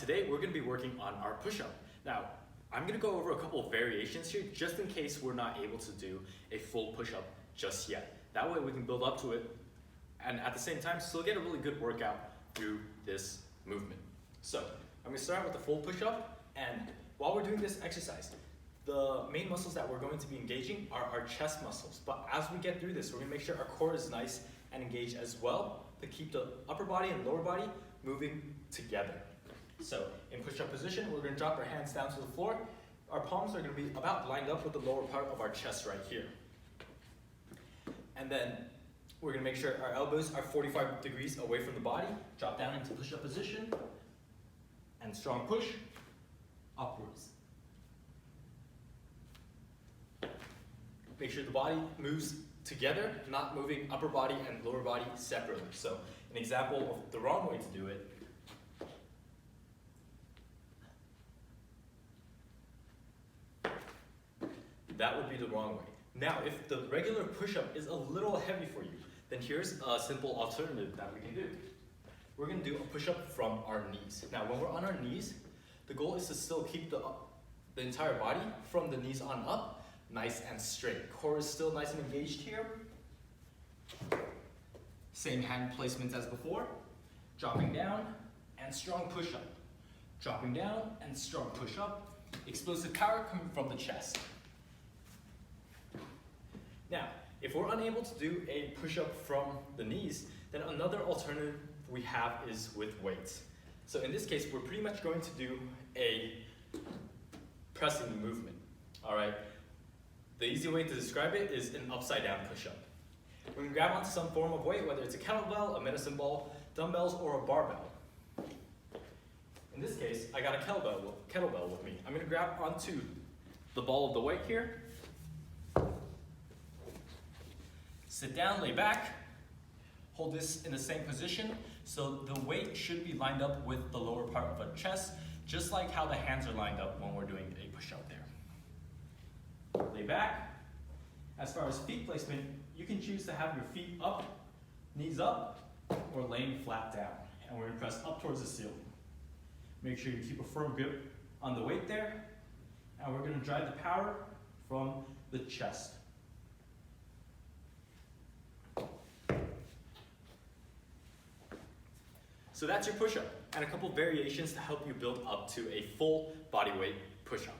today we're going to be working on our push-up. Now, I'm going to go over a couple of variations here just in case we're not able to do a full push-up just yet. That way we can build up to it and at the same time still get a really good workout through this movement. So, I'm going to start with the full push-up, and while we're doing this exercise, the main muscles that we're going to be engaging are our chest muscles. But as we get through this, we're going to make sure our core is nice and engaged as well to keep the upper body and lower body moving together. So in push-up position, we're going to drop our hands down to the floor. Our palms are going to be about lined up with the lower part of our chest right here. And then we're going to make sure our elbows are 45 degrees away from the body. Drop down into push-up position and strong push upwards. Make sure the body moves together, not moving upper body and lower body separately. So an example of the wrong way to do it . That would be the wrong way. Now, if the regular push-up is a little heavy for you, then here's a simple alternative that we can do. We're going to do a push-up from our knees. Now, when we're on our knees, the goal is to still keep the entire body from the knees on up, nice and straight. Core is still nice and engaged here. Same hand placements as before. Dropping down and strong push-up. Dropping down and strong push-up. Explosive power coming from the chest. Now, if we're unable to do a push-up from the knees, then another alternative we have is with weights. So in this case, we're pretty much going to do a pressing movement, all right? The easy way to describe it is an upside down push-up. We're gonna grab onto some form of weight, whether it's a kettlebell, a medicine ball, dumbbells, or a barbell. In this case, I got a kettlebell with me. I'm gonna grab onto the ball of the weight here. Sit down, lay back, hold this in the same position, so the weight should be lined up with the lower part of our chest, just like how the hands are lined up when we're doing a push-up there. Lay back. As far as feet placement, you can choose to have your feet up, knees up, or laying flat down. And we're gonna press up towards the ceiling. Make sure you keep a firm grip on the weight there, and we're gonna drive the power from the chest. So that's your push-up, and a couple variations to help you build up to a full body weight push-up.